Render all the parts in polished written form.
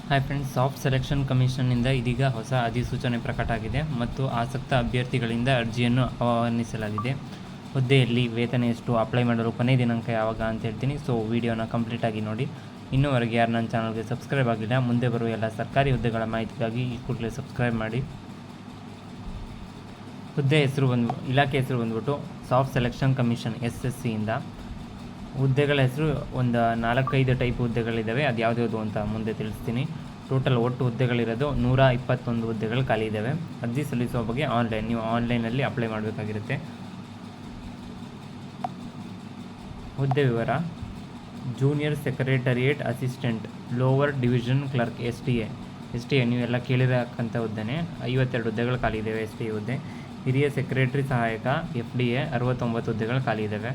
Hi friends, soft selection ಕಮಿಷನ್ನಿಂದ ಇದೀಗ ಹೊಸ ಅಧಿಸೂಚನೆ ಪ್ರಕಟ ಆಗಿದೆ ಮತ್ತು ಆಸಕ್ತ ಅಭ್ಯರ್ಥಿಗಳಿಂದ ಅರ್ಜಿಯನ್ನು ಆಹ್ವಾನಿಸಲಾಗಿದೆ. ಹುದ್ದೆಯಲ್ಲಿ ವೇತನ ಎಷ್ಟು, ಅಪ್ಲೈ ಮಾಡಲು ಕೊನೆಯ ದಿನಾಂಕ ಯಾವಾಗ ಅಂತ ಹೇಳ್ತೀನಿ. ಸೊ ವಿಡಿಯೋನ ಕಂಪ್ಲೀಟಾಗಿ ನೋಡಿ. ಇನ್ನೂವರೆಗೆ ಯಾರು ನನ್ನ ಚಾನಲ್ಗೆ ಸಬ್ಸ್ಕ್ರೈಬ್ ಆಗಿಲ್ಲ, ಮುಂದೆ ಬರುವ ಎಲ್ಲ ಸರ್ಕಾರಿ ಹುದ್ದೆಗಳ ಮಾಹಿತಿಗಾಗಿ ಈ ಕೂಡಲೇ ಸಬ್ಸ್ಕ್ರೈಬ್ ಮಾಡಿ. ಹುದ್ದೆ ಹೆಸರು ಇಲಾಖೆ ಹೆಸರು ಬಂದ್ಬಿಟ್ಟು ಸಾಫ್ಟ್ ಸೆಲೆಕ್ಷನ್ ಕಮಿಷನ್ SSCಯಿಂದ. ಹುದ್ದೆಗಳ ಹೆಸರು ಒಂದು 4-5 ಟೈಪ್ ಹುದ್ದೆಗಳಿದ್ದಾವೆ. ಅದು ಯಾವುದ್ಯಾವುದು ಅಂತ ಮುಂದೆ ತಿಳಿಸ್ತೀನಿ. ಟೋಟಲ್ ಒಟ್ಟು ಹುದ್ದೆಗಳಿರೋದು 121 ಹುದ್ದೆಗಳು ಖಾಲಿ ಇದ್ದಾವೆ. ಅರ್ಜಿ ಸಲ್ಲಿಸುವ ಬಗ್ಗೆ ನೀವು ಆನ್ಲೈನಲ್ಲಿ ಅಪ್ಲೈ ಮಾಡಬೇಕಾಗಿರುತ್ತೆ. ಹುದ್ದೆ ವಿವರ: junior secretariat assistant, lower division clerk, STA ನೀವೆಲ್ಲ ಕೇಳಿರಕ್ಕಂಥ ಹುದ್ದೆನೇ. 52 ಹುದ್ದೆಗಳು ಖಾಲಿ ಇದ್ದಾವೆ STA ಹುದ್ದೆ. ಹಿರಿಯ ಸೆಕ್ರೆಟರಿ ಸಹಾಯಕ FDA 69 ಹುದ್ದೆಗಳು ಖಾಲಿ ಇದ್ದಾವೆ.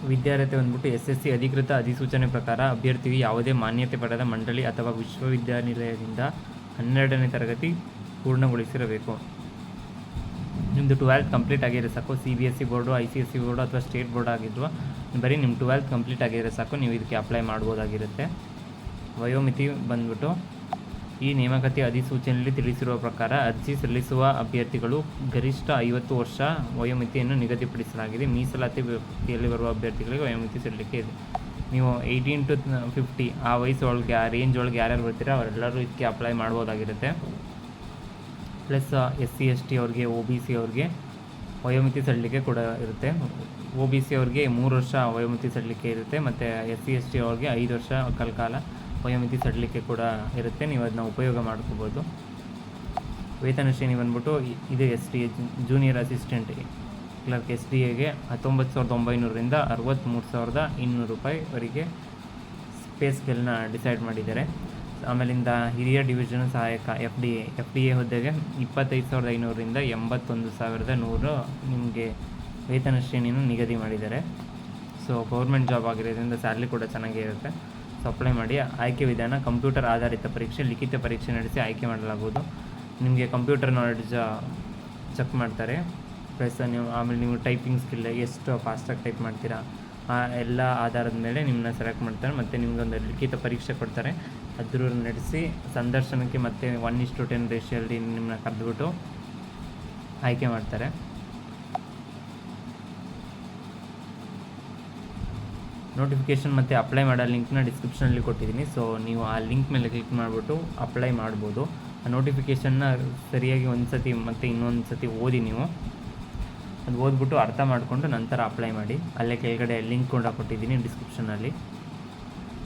ವಿದ್ಯಾರ್ಹತೆ ಬಂದ್ಬಿಟ್ಟು SSC ಅಧಿಕೃತ ಅಧಿಸೂಚನೆ ಪ್ರಕಾರ ಅಭ್ಯರ್ಥಿಯು ಯಾವುದೇ ಮಾನ್ಯತೆ ಪಡೆದ ಮಂಡಳಿ ಅಥವಾ ವಿಶ್ವವಿದ್ಯಾನಿಲಯದಿಂದ 12ನೇ ತರಗತಿ ಪೂರ್ಣಗೊಳಿಸಿರಬೇಕು. ನಿಮ್ಮದು 12th ಕಂಪ್ಲೀಟ್ ಆಗಿರೋ ಸಾಕು. CBSE ಬೋರ್ಡು, ICSE ಬೋರ್ಡು ಅಥವಾ ಸ್ಟೇಟ್ ಬೋರ್ಡ್ ಆಗಿದ್ವಾ ಬರೀ ನಿಮ್ಮ 12th ಕಂಪ್ಲೀಟ್ ಆಗಿರೋ ಸಾಕು, ನೀವು ಇದಕ್ಕೆ ಅಪ್ಲೈ ಮಾಡ್ಬೋದಾಗಿರುತ್ತೆ. ವಯೋಮಿತಿ ಬಂದ್ಬಿಟ್ಟು ಈ ನೇಮಕಾತಿ ಅಧಿಸೂಚನೆಯಲ್ಲಿ ತಿಳಿಸಿರುವ ಪ್ರಕಾರ ಅರ್ಜಿ ಸಲ್ಲಿಸುವ ಅಭ್ಯರ್ಥಿಗಳು ಗರಿಷ್ಠ 50 ವರ್ಷ ವಯೋಮಿತಿಯನ್ನು ನಿಗದಿಪಡಿಸಲಾಗಿದೆ. ಮೀಸಲಾತಿ ವ್ಯಾಪ್ತಿಯಲ್ಲಿ ಬರುವ ಅಭ್ಯರ್ಥಿಗಳಿಗೆ ವಯೋಮಿತಿ ಸಲ್ಲಿಕೆ ಇದೆ. ನೀವು 18 to 50 ಆ ವಯಸ್ಸೊಳಗೆ, ಆ ರೇಂಜ್ ಒಳಗೆ ಯಾರ್ಯಾರು ಬರ್ತೀರೋ ಅವರೆಲ್ಲರೂ ಇದಕ್ಕೆ ಅಪ್ಲೈ ಮಾಡ್ಬೋದಾಗಿರುತ್ತೆ. ಪ್ಲಸ್ SC ST ಅವ್ರಿಗೆ, OBC ಅವ್ರಿಗೆ ವಯೋಮಿತಿ ಸಲ್ಲಿಕೆ ಕೂಡ ಇರುತ್ತೆ. OBC ಅವ್ರಿಗೆ 3 ವರ್ಷ ವಯೋಮಿತಿ ಸಲ್ಲಿಕೆ ಇರುತ್ತೆ ಮತ್ತು SC ST ಅವ್ರಿಗೆ 5 ವರ್ಷ ಕಾಲ ವಯೋಮಿತಿ ಸಡಿಲಿಕೆ ಕೂಡ ಇರುತ್ತೆ. ನೀವು ಅದನ್ನ ಉಪಯೋಗ ಮಾಡ್ಕೋಬೋದು. ವೇತನ ಶ್ರೇಣಿ ಬಂದ್ಬಿಟ್ಟು ಇದು STA ಜೂನಿಯರ್ ಅಸಿಸ್ಟೆಂಟ್ ಕ್ಲರ್ಕ್ SDAಗೆ 19,900ರಿಂದ 63,200 ರೂಪಾಯಿವರೆಗೆ ಪೇ ಸ್ಕೇಲ್ನ ಡಿಸೈಡ್ ಮಾಡಿದ್ದಾರೆ. ಆಮೇಲಿಂದ ಹಿರಿಯ ಡಿವಿಷನ್ ಸಹಾಯಕ FDA ಹುದ್ದೆಗೆ 25,500ರಿಂದ 81,100 ನಿಮಗೆ ವೇತನ ಶ್ರೇಣಿಯನ್ನು ನಿಗದಿ ಮಾಡಿದ್ದಾರೆ. ಸೊ ಗೌರ್ಮೆಂಟ್ ಜಾಬ್ ಆಗಿರೋದ್ರಿಂದ ಸ್ಯಾಲ್ರಿ ಕೂಡ ಚೆನ್ನಾಗೇ ಇರುತ್ತೆ. ಸೊ ಅಪ್ಲೈ ಮಾಡಿ. ಆಯ್ಕೆ ವಿಧಾನ: ಕಂಪ್ಯೂಟರ್ ಆಧಾರಿತ ಪರೀಕ್ಷೆ, ಲಿಖಿತ ಪರೀಕ್ಷೆ ನಡೆಸಿ ಆಯ್ಕೆ ಮಾಡಲಾಗುವುದು. ನಿಮಗೆ ಕಂಪ್ಯೂಟರ್ ನಾಲೆಡ್ಜ್ ಚೆಕ್ ಮಾಡ್ತಾರೆ. ಪ್ಲಸ್ ಆಮೇಲೆ ನೀವು ಟೈಪಿಂಗ್ ಸ್ಕಿಲ್ ಎಷ್ಟು ಫಾಸ್ಟಾಗಿ ಟೈಪ್ ಮಾಡ್ತೀರಾ ಆ ಎಲ್ಲ ಆಧಾರದ ಮೇಲೆ ನಿಮ್ಮನ್ನ ಸೆಲೆಕ್ಟ್ ಮಾಡ್ತಾರೆ. ಮತ್ತು ನಿಮಗೊಂದು ಲಿಖಿತ ಪರೀಕ್ಷೆ ಕೊಡ್ತಾರೆ. ಅದ್ರ ನಡೆಸಿ ಸಂದರ್ಶನಕ್ಕೆ ಮತ್ತೆ 1:10 ರೇಷಿಯಲ್ಲಿ ನಿಮ್ಮನ್ನ ಕರೆದುಬಿಟ್ಟು ಆಯ್ಕೆ ಮಾಡ್ತಾರೆ. ನೋಟಿಫಿಕೇಷನ್ ಮತ್ತು ಅಪ್ಲೈ ಮಾಡೋ ಲಿಂಕ್ನ ಡಿಸ್ಕ್ರಿಪ್ಷನಲ್ಲಿ ಕೊಟ್ಟಿದ್ದೀನಿ. ಸೊ ನೀವು ಆ ಲಿಂಕ್ ಮೇಲೆ ಕ್ಲಿಕ್ ಮಾಡಿಬಿಟ್ಟು ಅಪ್ಲೈ ಮಾಡ್ಬೋದು. ಆ ನೋಟಿಫಿಕೇಷನ್ನ ಸರಿಯಾಗಿ ಒಂದು ಸತಿ ಮತ್ತು ಇನ್ನೊಂದು ಸತಿ ಓದಿ. ನೀವು ಅದು ಓದ್ಬಿಟ್ಟು ಅರ್ಥ ಮಾಡಿಕೊಂಡು ನಂತರ ಅಪ್ಲೈ ಮಾಡಿ. ಅಲ್ಲೇ ಕೆಳಗಡೆ ಲಿಂಕ್ ಕೂಡ ಕೊಟ್ಟಿದ್ದೀನಿ ಡಿಸ್ಕ್ರಿಪ್ಷನಲ್ಲಿ.